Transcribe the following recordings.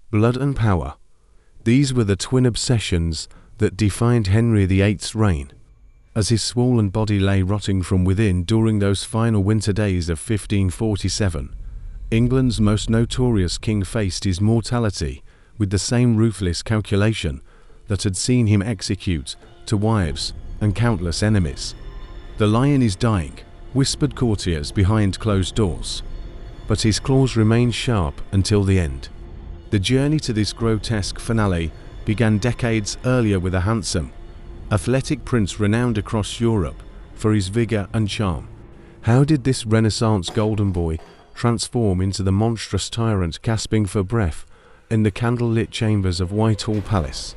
Blood and power. These were the twin obsessions that defined Henry VIII's reign. As his swollen body lay rotting from within during those final winter days of 1547, England's most notorious king faced his mortality with the same ruthless calculation that had seen him execute to wives and countless enemies. "The lion is dying," whispered courtiers behind closed doors. But his claws remained sharp until the end. The journey to this grotesque finale began decades earlier with a handsome, athletic prince renowned across Europe for his vigor and charm. How did this Renaissance golden boy transform into the monstrous tyrant gasping for breath in the candlelit chambers of Whitehall Palace?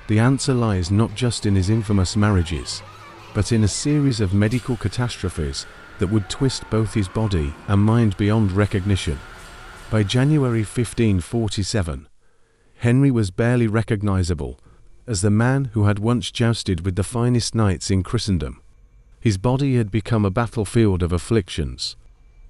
The answer lies not just in his infamous marriages, but in a series of medical catastrophes that would twist both his body and mind beyond recognition. By January 1547, Henry was barely recognizable as the man who had once jousted with the finest knights in Christendom. His body had become a battlefield of afflictions.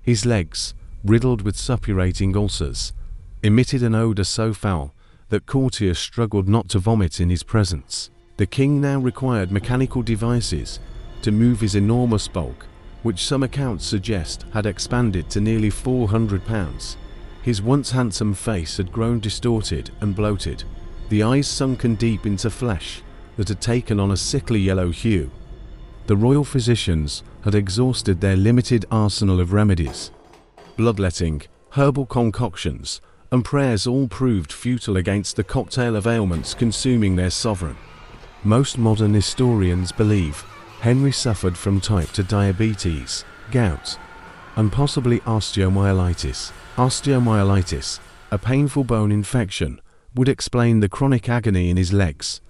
His legs, riddled with suppurating ulcers, emitted an odor so foul that courtiers struggled not to vomit in his presence. The king now required mechanical devices to move his enormous bulk, which some accounts suggest had expanded to nearly 400 pounds. His once handsome face had grown distorted and bloated, the eyes sunken deep into flesh that had taken on a sickly yellow hue. The royal physicians had exhausted their limited arsenal of remedies. Bloodletting, herbal concoctions, and prayers all proved futile against the cocktail of ailments consuming their sovereign. Most modern historians believe Henry suffered from type 2 diabetes, gout, and possibly osteomyelitis. Osteomyelitis, a painful bone infection, would explain the chronic agony in his legs.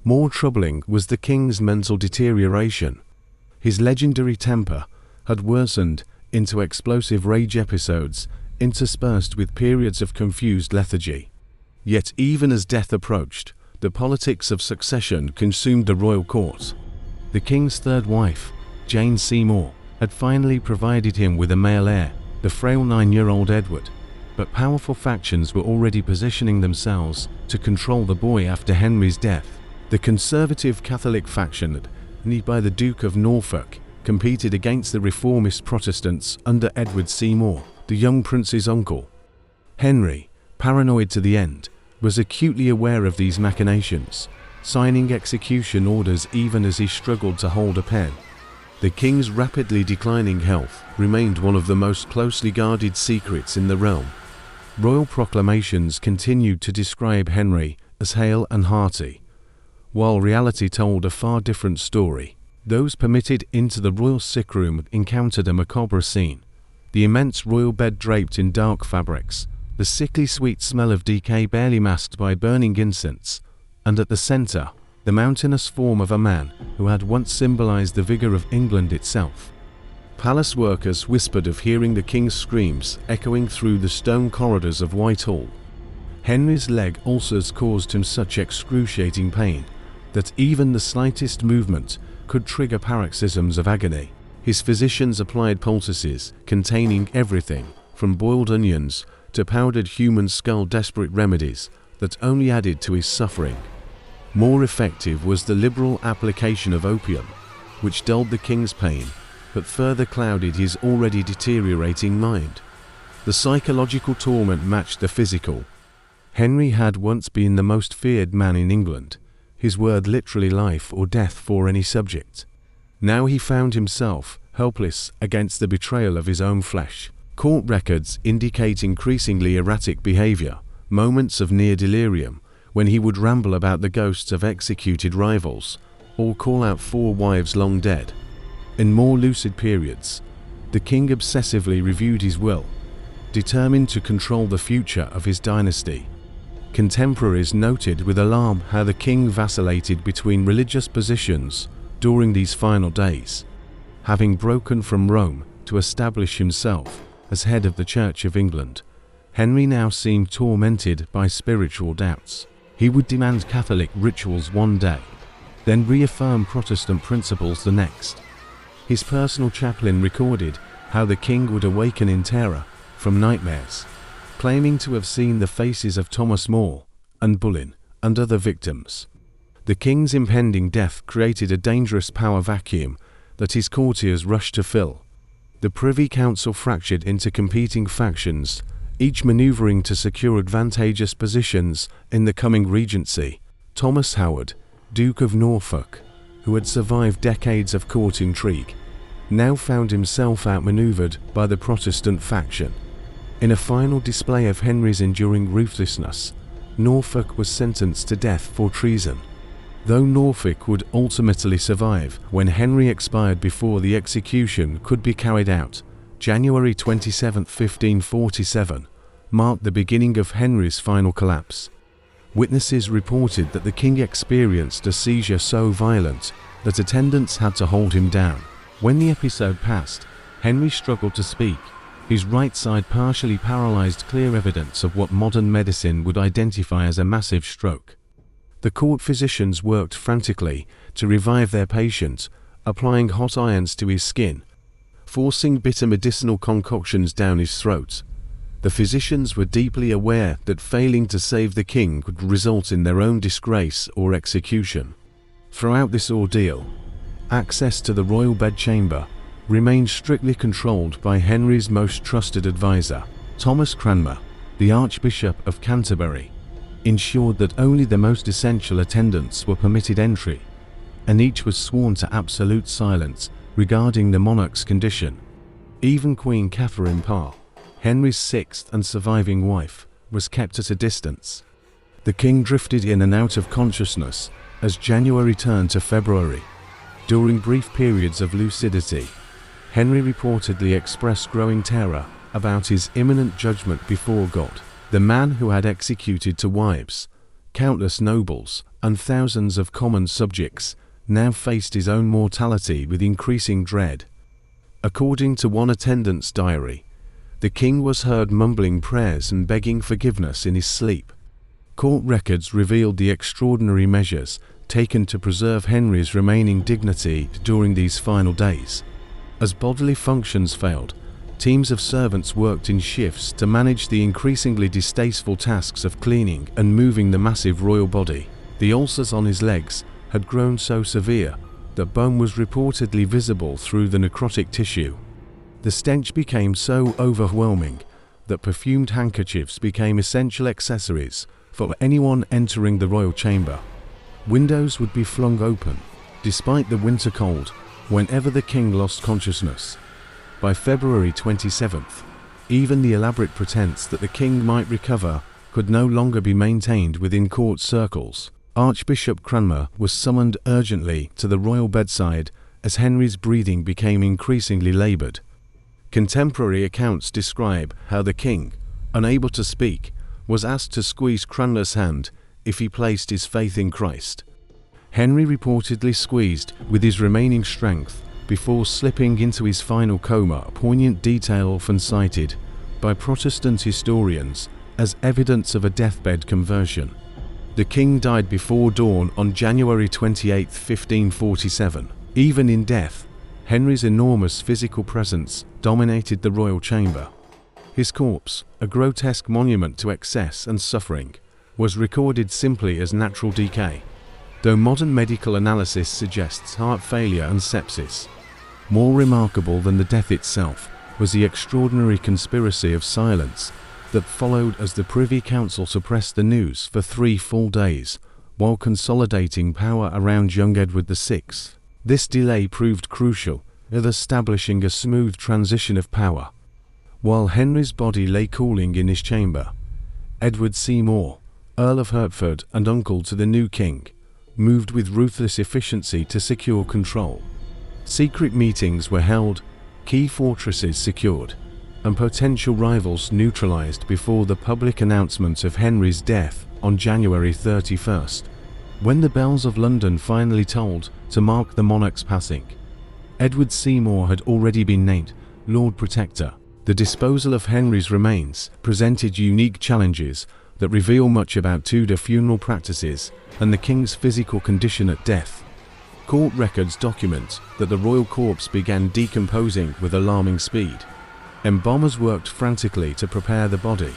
More troubling was the king's mental deterioration. His legendary temper had worsened into explosive rage episodes interspersed with periods of confused lethargy. Yet even as death approached, the politics of succession consumed the royal court. The king's third wife, Jane Seymour, had finally provided him with a male heir, the frail 9-year-old Edward. But powerful factions were already positioning themselves to control the boy after Henry's death. The conservative Catholic faction, led by the Duke of Norfolk, competed against the reformist Protestants under Edward Seymour, the young prince's uncle. Henry, paranoid to the end, was acutely aware of these machinations, signing execution orders even as he struggled to hold a pen. The king's rapidly declining health remained one of the most closely guarded secrets in the realm. Royal proclamations continued to describe Henry as hale and hearty, while reality told a far different story. Those permitted into the royal sick room encountered a macabre scene. The immense royal bed draped in dark fabrics, the sickly sweet smell of decay barely masked by burning incense, and at the center, the mountainous form of a man who had once symbolized the vigor of England itself. Palace workers whispered of hearing the king's screams echoing through the stone corridors of Whitehall. Henry's leg ulcers caused him such excruciating pain that even the slightest movement could trigger paroxysms of agony. His physicians applied poultices containing everything from boiled onions to powdered human skull, desperate remedies that only added to his suffering. More effective was the liberal application of opium, which dulled the king's pain, but further clouded his already deteriorating mind. The psychological torment matched the physical. Henry had once been the most feared man in England, his word literally life or death for any subject. Now he found himself helpless against the betrayal of his own flesh. Court records indicate increasingly erratic behavior, moments of near delirium, when he would ramble about the ghosts of executed rivals, or call out 4 wives long dead. In more lucid periods, the king obsessively reviewed his will, determined to control the future of his dynasty. Contemporaries noted with alarm how the king vacillated between religious positions during these final days. Having broken from Rome to establish himself as head of the Church of England, Henry now seemed tormented by spiritual doubts. He would demand Catholic rituals one day, then reaffirm Protestant principles the next. His personal chaplain recorded how the king would awaken in terror from nightmares, claiming to have seen the faces of Thomas More and Boleyn and other victims. The king's impending death created a dangerous power vacuum that his courtiers rushed to fill. The Privy Council fractured into competing factions, each maneuvering to secure advantageous positions in the coming regency. Thomas Howard, Duke of Norfolk, who had survived decades of court intrigue, now found himself outmaneuvered by the Protestant faction. In a final display of Henry's enduring ruthlessness, Norfolk was sentenced to death for treason. Though Norfolk would ultimately survive when Henry expired before the execution could be carried out, January 27, 1547, marked the beginning of Henry's final collapse. Witnesses reported that the king experienced a seizure so violent that attendants had to hold him down. When the episode passed, Henry struggled to speak, his right side partially paralyzed, clear evidence of what modern medicine would identify as a massive stroke. The court physicians worked frantically to revive their patient, applying hot irons to his skin, forcing bitter medicinal concoctions down his throat. The physicians were deeply aware that failing to save the king could result in their own disgrace or execution. Throughout this ordeal, access to the royal bedchamber remained strictly controlled by Henry's most trusted advisor, Thomas Cranmer, the Archbishop of Canterbury, ensured that only the most essential attendants were permitted entry, and each was sworn to absolute silence regarding the monarch's condition. Even Queen Catherine Parr, Henry's sixth and surviving wife, was kept at a distance. The king drifted in and out of consciousness as January turned to February. During brief periods of lucidity, Henry reportedly expressed growing terror about his imminent judgment before God. The man who had executed to wives, countless nobles, and thousands of common subjects now faced his own mortality with increasing dread. According to one attendant's diary, the king was heard mumbling prayers and begging forgiveness in his sleep. Court records revealed the extraordinary measures taken to preserve Henry's remaining dignity during these final days. As bodily functions failed, teams of servants worked in shifts to manage the increasingly distasteful tasks of cleaning and moving the massive royal body. The ulcers on his legs had grown so severe that bone was reportedly visible through the necrotic tissue. The stench became so overwhelming that perfumed handkerchiefs became essential accessories for anyone entering the royal chamber. Windows would be flung open, despite the winter cold, whenever the king lost consciousness. By February 27th, even the elaborate pretense that the king might recover could no longer be maintained within court circles. Archbishop Cranmer was summoned urgently to the royal bedside as Henry's breathing became increasingly laboured. Contemporary accounts describe how the king, unable to speak, was asked to squeeze Cranmer's hand if he placed his faith in Christ. Henry reportedly squeezed with his remaining strength before slipping into his final coma, a poignant detail often cited by Protestant historians as evidence of a deathbed conversion. The king died before dawn on January 28, 1547. Even in death, Henry's enormous physical presence dominated the royal chamber. His corpse, a grotesque monument to excess and suffering, was recorded simply as natural decay, though modern medical analysis suggests heart failure and sepsis. More remarkable than the death itself was the extraordinary conspiracy of silence that followed as the Privy Council suppressed the news for 3 full days, while consolidating power around young Edward VI. This delay proved crucial in establishing a smooth transition of power. While Henry's body lay cooling in his chamber, Edward Seymour, Earl of Hertford and uncle to the new king, moved with ruthless efficiency to secure control. Secret meetings were held, key fortresses secured, and potential rivals neutralized before the public announcement of Henry's death on January 31st. When the bells of London finally tolled to mark the monarch's passing, Edward Seymour had already been named Lord Protector. The disposal of Henry's remains presented unique challenges that reveal much about Tudor funeral practices and the king's physical condition at death. Court records document that the royal corpse began decomposing with alarming speed. Embalmers worked frantically to prepare the body,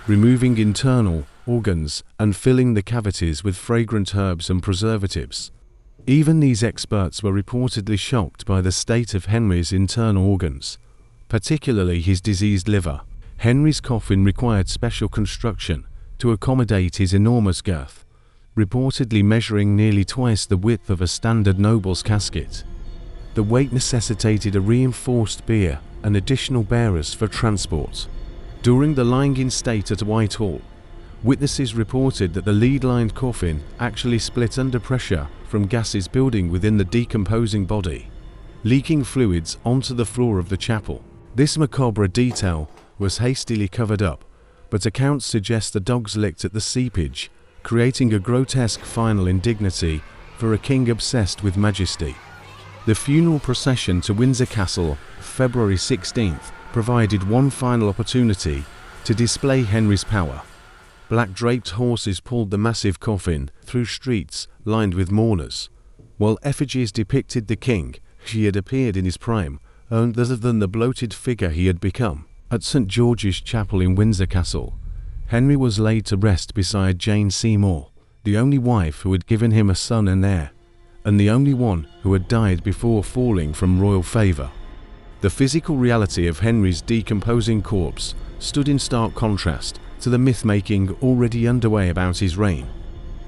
removing internal organs and filling the cavities with fragrant herbs and preservatives. Even these experts were reportedly shocked by the state of Henry's internal organs, particularly his diseased liver. Henry's coffin required special construction to accommodate his enormous girth, reportedly measuring nearly twice the width of a standard noble's casket. The weight necessitated a reinforced bier and additional bearers for transport. During the lying-in state at Whitehall, witnesses reported that the lead-lined coffin actually split under pressure from gases building within the decomposing body, leaking fluids onto the floor of the chapel. This macabre detail was hastily covered up, but accounts suggest the dogs licked at the seepage, creating a grotesque final indignity for a king obsessed with majesty. The funeral procession to Windsor Castle, February 16th, provided one final opportunity to display Henry's power. Black-draped horses pulled the massive coffin through streets lined with mourners, while effigies depicted the king he had appeared in his prime, other than the bloated figure he had become. At St. George's Chapel in Windsor Castle, Henry was laid to rest beside Jane Seymour, the only wife who had given him a son and heir, and the only one who had died before falling from royal favour. The physical reality of Henry's decomposing corpse stood in stark contrast to the myth-making already underway about his reign.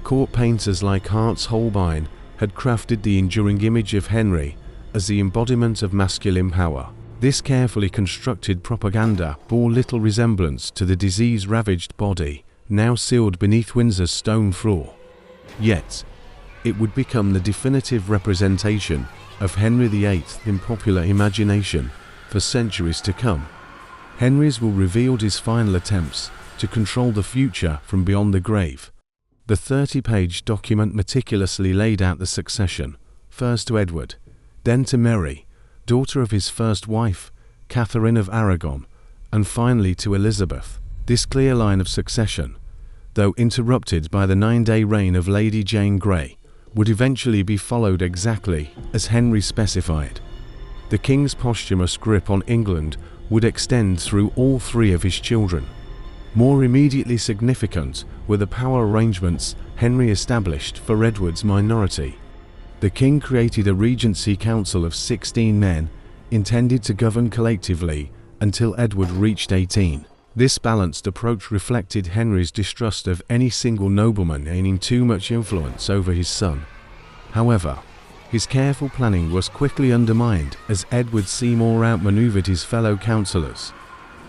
Court painters like Hart's Holbein had crafted the enduring image of Henry as the embodiment of masculine power. This carefully constructed propaganda bore little resemblance to the disease-ravaged body now sealed beneath Windsor's stone floor. Yet, it would become the definitive representation of Henry VIII in popular imagination for centuries to come. Henry's will revealed his final attempts to control the future from beyond the grave. The 30-page document meticulously laid out the succession, first to Edward, then to Mary, daughter of his first wife, Catherine of Aragon, and finally to Elizabeth. This clear line of succession, though interrupted by the 9-day reign of Lady Jane Grey, would eventually be followed exactly as Henry specified. The king's posthumous grip on England would extend through all three of his children. More immediately significant were the power arrangements Henry established for Edward's minority. The king created a regency council of 16 men, intended to govern collectively until Edward reached 18. This balanced approach reflected Henry's distrust of any single nobleman gaining too much influence over his son. However, his careful planning was quickly undermined as Edward Seymour outmaneuvered his fellow councillors.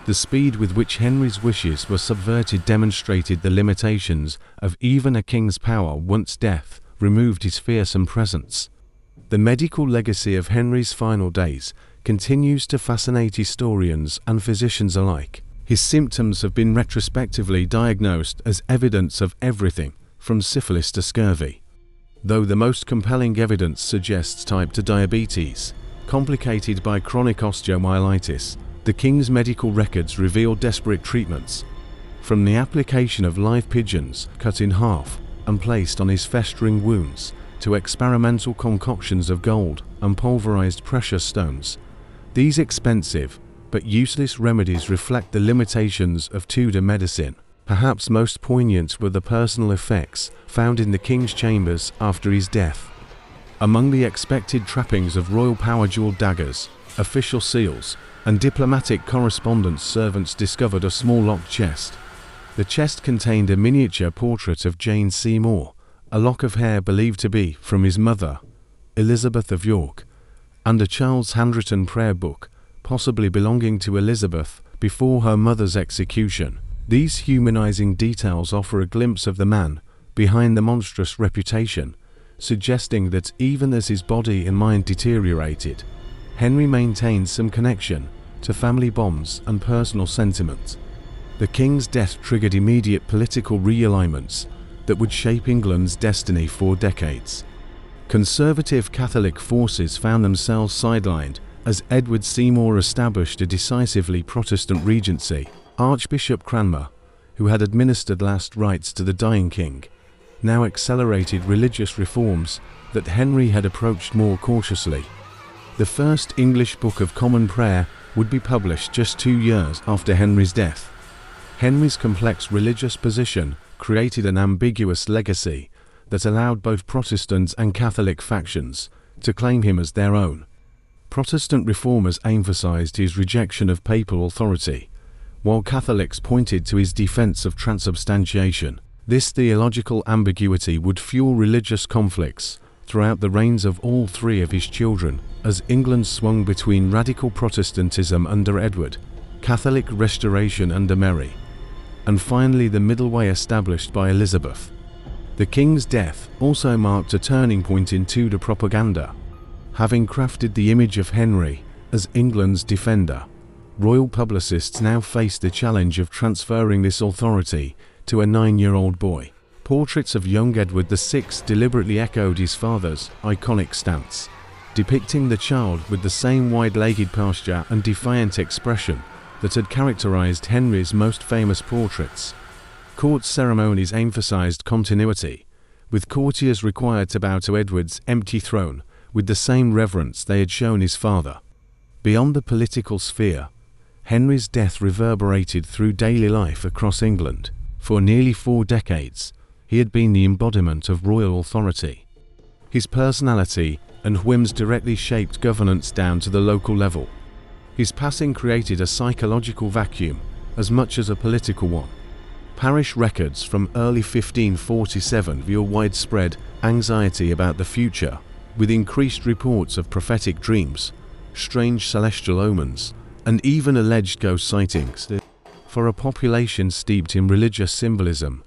The speed with which Henry's wishes were subverted demonstrated the limitations of even a king's power once death removed his fearsome presence. The medical legacy of Henry's final days continues to fascinate historians and physicians alike. His symptoms have been retrospectively diagnosed as evidence of everything from syphilis to scurvy, though the most compelling evidence suggests type 2 diabetes, complicated by chronic osteomyelitis. The king's medical records reveal desperate treatments, from the application of live pigeons cut in half and placed on his festering wounds, to experimental concoctions of gold and pulverized precious stones. These expensive but useless remedies reflect the limitations of Tudor medicine. Perhaps most poignant were the personal effects found in the king's chambers after his death. Among the expected trappings of royal power jeweled daggers, official seals, and diplomatic correspondence, servants discovered a small locked chest. The chest contained a miniature portrait of Jane Seymour, a lock of hair believed to be from his mother, Elizabeth of York, and a child's handwritten prayer book, possibly belonging to Elizabeth before her mother's execution. These humanizing details offer a glimpse of the man behind the monstrous reputation, suggesting that even as his body and mind deteriorated, Henry maintained some connection to family bonds and personal sentiment. The king's death triggered immediate political realignments that would shape England's destiny for decades. Conservative Catholic forces found themselves sidelined as Edward Seymour established a decisively Protestant regency. Archbishop Cranmer, who had administered last rites to the dying king, now accelerated religious reforms that Henry had approached more cautiously. The first English Book of Common Prayer would be published just 2 years after Henry's death. Henry's complex religious position created an ambiguous legacy that allowed both Protestant and Catholic factions to claim him as their own. Protestant reformers emphasized his rejection of papal authority, while Catholics pointed to his defense of transubstantiation. This theological ambiguity would fuel religious conflicts throughout the reigns of all three of his children, as England swung between radical Protestantism under Edward, Catholic restoration under Mary, and finally the middle way established by Elizabeth. The king's death also marked a turning point in Tudor propaganda. Having crafted the image of Henry as England's defender, royal publicists now faced the challenge of transferring this authority to a 9-year-old boy. Portraits of young Edward VI deliberately echoed his father's iconic stance, depicting the child with the same wide-legged posture and defiant expression that had characterized Henry's most famous portraits. Court ceremonies emphasized continuity, with courtiers required to bow to Edward's empty throne with the same reverence they had shown his father. Beyond the political sphere, Henry's death reverberated through daily life across England. For nearly 4 decades, he had been the embodiment of royal authority. His personality and whims directly shaped governance down to the local level. His passing created a psychological vacuum as much as a political one. Parish records from early 1547 reveal widespread anxiety about the future, with increased reports of prophetic dreams, strange celestial omens, and even alleged ghost sightings. For a population steeped in religious symbolism,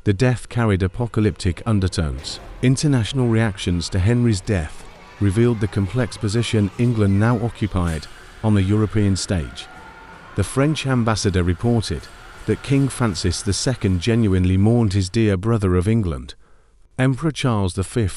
the death carried apocalyptic undertones. International reactions to Henry's death revealed the complex position England now occupied on the European stage. The French ambassador reported that King Francis II genuinely mourned his dear brother of England. Emperor Charles V,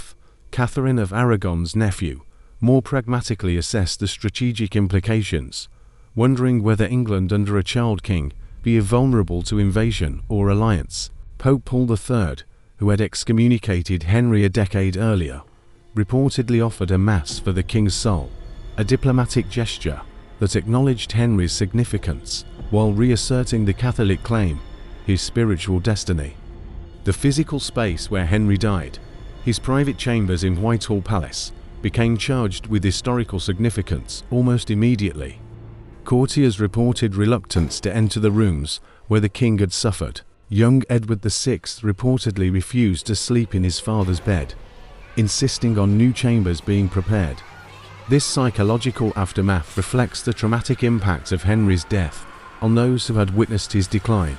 Catherine of Aragon's nephew, more pragmatically assessed the strategic implications, wondering whether England under a child king be vulnerable to invasion or alliance. Pope Paul III, who had excommunicated Henry a decade earlier, reportedly offered a mass for the king's soul, a diplomatic gesture that acknowledged Henry's significance while reasserting the Catholic claim, his spiritual destiny. The physical space where Henry died, his private chambers in Whitehall Palace, became charged with historical significance almost immediately. Courtiers reported reluctance to enter the rooms where the king had suffered. Young Edward VI reportedly refused to sleep in his father's bed, insisting on new chambers being prepared. This psychological aftermath reflects the traumatic impact of Henry's death on those who had witnessed his decline.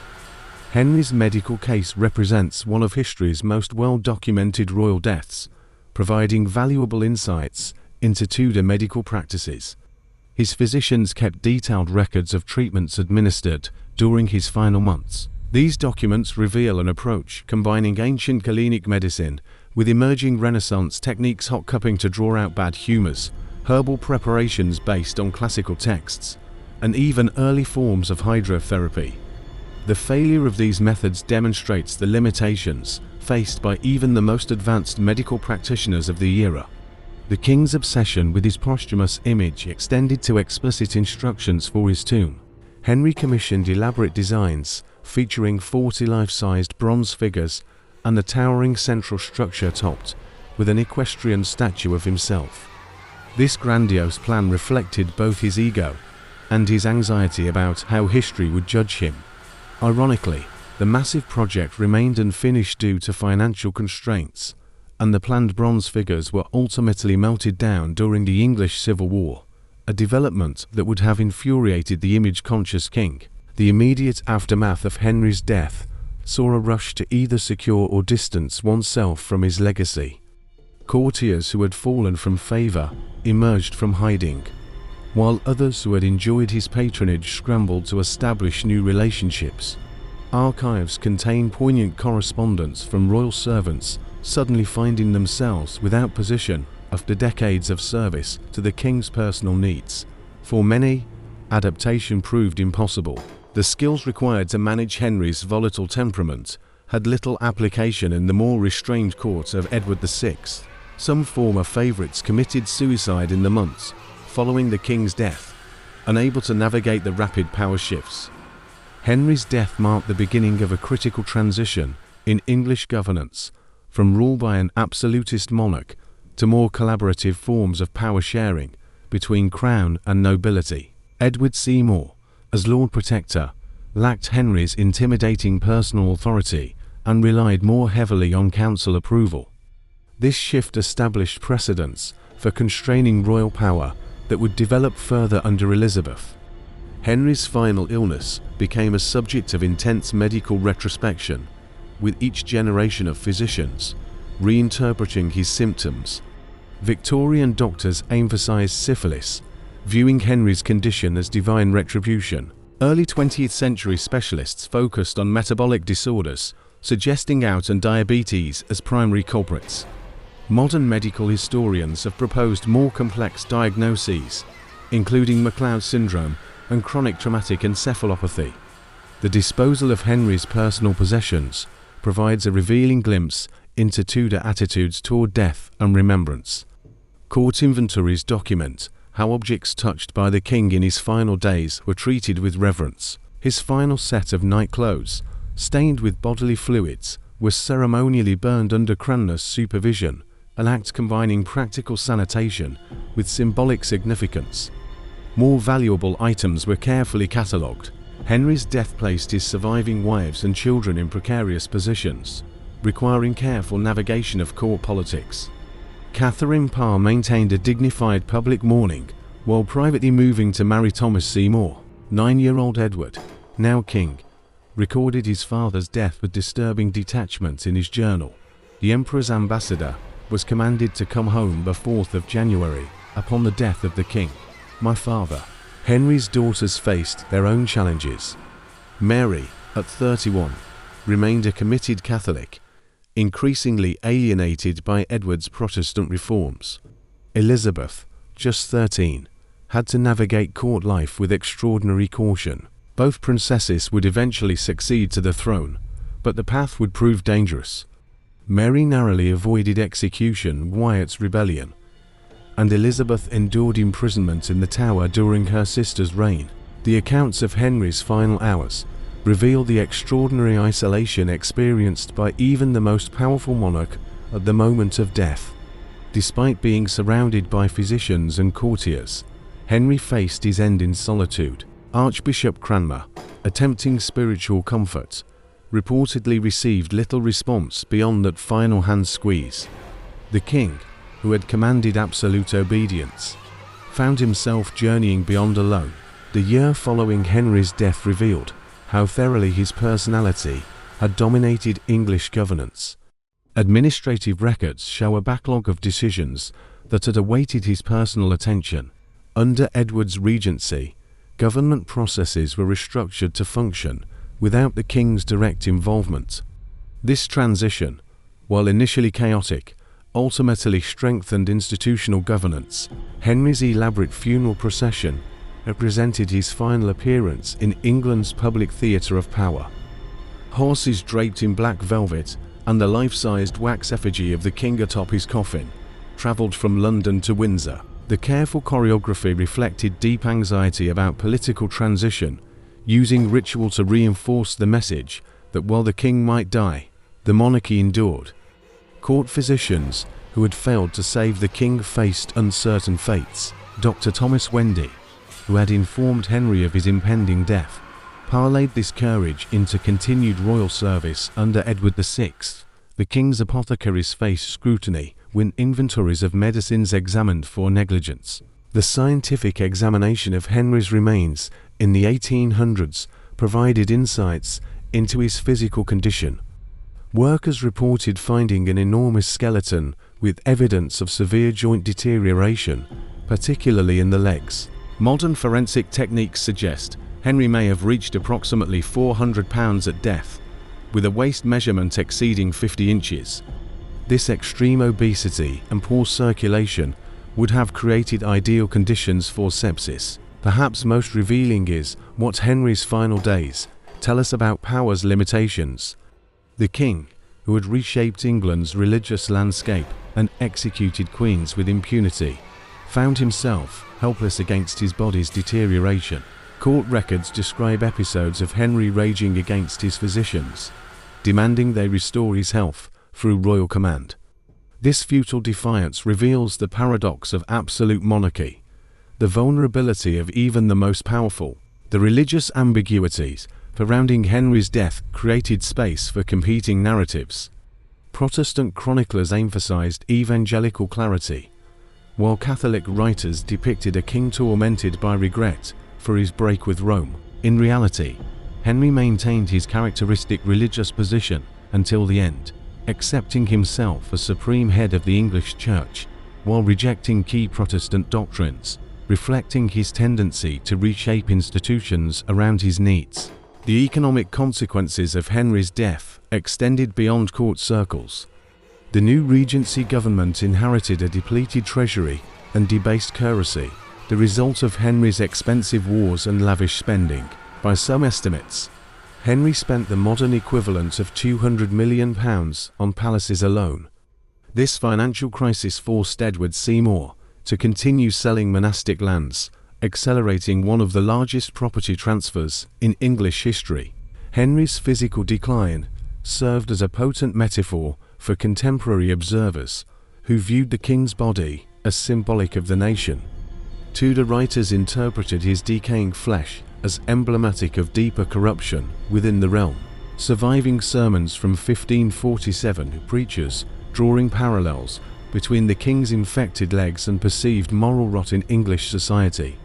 Henry's medical case represents one of history's most well-documented royal deaths, providing valuable insights into Tudor medical practices. His physicians kept detailed records of treatments administered during his final months. These documents reveal an approach combining ancient Galenic medicine with emerging Renaissance techniques, hot cupping to draw out bad humors, herbal preparations based on classical texts, and even early forms of hydrotherapy. The failure of these methods demonstrates the limitations faced by even the most advanced medical practitioners of the era. The king's obsession with his posthumous image extended to explicit instructions for his tomb. Henry commissioned elaborate designs featuring 40 life-sized bronze figures and the towering central structure topped with an equestrian statue of himself. This grandiose plan reflected both his ego and his anxiety about how history would judge him. Ironically, the massive project remained unfinished due to financial constraints, and the planned bronze figures were ultimately melted down during the English Civil War, a development that would have infuriated the image-conscious king. The immediate aftermath of Henry's death saw a rush to either secure or distance oneself from his legacy. Courtiers who had fallen from favor emerged from hiding, while others who had enjoyed his patronage scrambled to establish new relationships. Archives contain poignant correspondence from royal servants suddenly finding themselves without position after decades of service to the king's personal needs. For many, adaptation proved impossible. The skills required to manage Henry's volatile temperament had little application in the more restrained court of Edward VI. Some former favorites committed suicide in the months following the king's death, unable to navigate the rapid power shifts. Henry's death marked the beginning of a critical transition in English governance, from rule by an absolutist monarch to more collaborative forms of power sharing between crown and nobility. Edward Seymour, as Lord Protector, lacked Henry's intimidating personal authority and relied more heavily on council approval. This shift established precedents for constraining royal power that would develop further under Elizabeth. Henry's final illness became a subject of intense medical retrospection, with each generation of physicians reinterpreting his symptoms. Victorian doctors emphasized syphilis, viewing Henry's condition as divine retribution. Early 20th century specialists focused on metabolic disorders, suggesting gout and diabetes as primary culprits. Modern medical historians have proposed more complex diagnoses, including McLeod syndrome and chronic traumatic encephalopathy. The disposal of Henry's personal possessions provides a revealing glimpse into Tudor attitudes toward death and remembrance. Court inventories document how objects touched by the king in his final days were treated with reverence. His final set of night clothes, stained with bodily fluids, was ceremonially burned under Cranmer's supervision, an act combining practical sanitation with symbolic significance. More valuable items were carefully catalogued. Henry's death placed his surviving wives and children in precarious positions, requiring careful navigation of court politics. Catherine Parr maintained a dignified public mourning while privately moving to marry Thomas Seymour. 9-year-old Edward, now king, recorded his father's death with disturbing detachment in his journal. The Emperor's ambassador was commanded to come home the 4th of January upon the death of the king. My father. Henry's daughters faced their own challenges. Mary, at 31, remained a committed Catholic, increasingly alienated by Edward's Protestant reforms. Elizabeth, just 13, had to navigate court life with extraordinary caution. Both princesses would eventually succeed to the throne, but the path would prove dangerous. Mary narrowly avoided execution, Wyatt's rebellion, and Elizabeth endured imprisonment in the Tower during her sister's reign. The accounts of Henry's final hours reveal the extraordinary isolation experienced by even the most powerful monarch at the moment of death. Despite being surrounded by physicians and courtiers, Henry faced his end in solitude. Archbishop Cranmer, attempting spiritual comfort, reportedly received little response beyond that final hand squeeze. The king, who had commanded absolute obedience, found himself journeying beyond alone. The year following Henry's death revealed how thoroughly his personality had dominated English governance. Administrative records show a backlog of decisions that had awaited his personal attention. Under Edward's regency, government processes were restructured to function without the king's direct involvement. This transition, while initially chaotic, ultimately strengthened institutional governance. Henry's elaborate funeral procession represented his final appearance in England's public theatre of power. Horses draped in black velvet and the life-sized wax effigy of the king atop his coffin travelled from London to Windsor. The careful choreography reflected deep anxiety about political transition, using ritual to reinforce the message that while the king might die, the monarchy endured. Court physicians who had failed to save the king faced uncertain fates. Dr. Thomas Wendy, who had informed Henry of his impending death, parlayed this courage into continued royal service under Edward VI. The king's apothecaries faced scrutiny when inventories of medicines examined for negligence. The scientific examination of Henry's remains in the 1800s provided insights into his physical condition. Workers reported finding an enormous skeleton with evidence of severe joint deterioration, particularly in the legs. Modern forensic techniques suggest Henry may have reached approximately 400 pounds at death, with a waist measurement exceeding 50 inches. This extreme obesity and poor circulation would have created ideal conditions for sepsis. Perhaps most revealing is what Henry's final days tell us about power's limitations. The king, who had reshaped England's religious landscape and executed queens with impunity, found himself helpless against his body's deterioration. Court records describe episodes of Henry raging against his physicians, demanding they restore his health through royal command. This futile defiance reveals the paradox of absolute monarchy, the vulnerability of even the most powerful. The religious ambiguities surrounding Henry's death created space for competing narratives. Protestant chroniclers emphasized evangelical clarity, while Catholic writers depicted a king tormented by regret for his break with Rome. In reality, Henry maintained his characteristic religious position until the end, accepting himself as supreme head of the English Church, while rejecting key Protestant doctrines, reflecting his tendency to reshape institutions around his needs. The economic consequences of Henry's death extended beyond court circles. The new Regency government inherited a depleted treasury and debased currency, the result of Henry's expensive wars and lavish spending. By some estimates, Henry spent the modern equivalent of £200 million on palaces alone. This financial crisis forced Edward Seymour to continue selling monastic lands, accelerating one of the largest property transfers in English history. Henry's physical decline served as a potent metaphor for contemporary observers who viewed the king's body as symbolic of the nation. Tudor writers interpreted his decaying flesh as emblematic of deeper corruption within the realm. Surviving sermons from 1547 preachers drawing parallels between the king's infected legs and perceived moral rot in English society.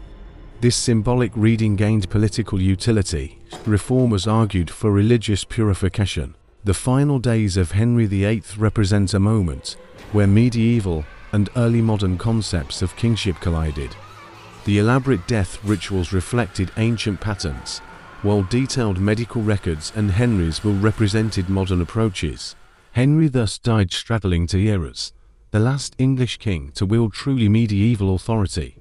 This symbolic reading gained political utility. Reformers argued for religious purification. The final days of Henry VIII represent a moment where medieval and early modern concepts of kingship collided. The elaborate death rituals reflected ancient patterns, while detailed medical records and Henry's will represented modern approaches. Henry thus died straddling two eras, the last English king to wield truly medieval authority,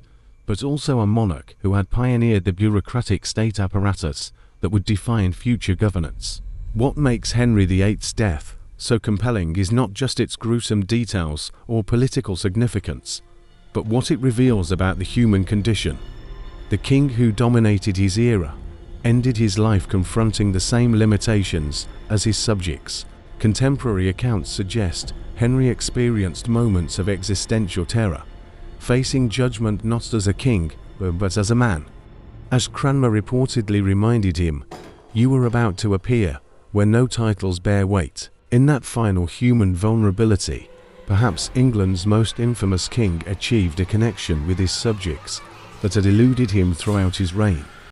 but also a monarch who had pioneered the bureaucratic state apparatus that would define future governance. What makes Henry VIII's death so compelling is not just its gruesome details or political significance, but what it reveals about the human condition. The king who dominated his era ended his life confronting the same limitations as his subjects. Contemporary accounts suggest Henry experienced moments of existential terror, facing judgment not as a king, but as a man. As Cranmer reportedly reminded him, "You were about to appear where no titles bear weight." In that final human vulnerability, perhaps England's most infamous king achieved a connection with his subjects that had eluded him throughout his reign.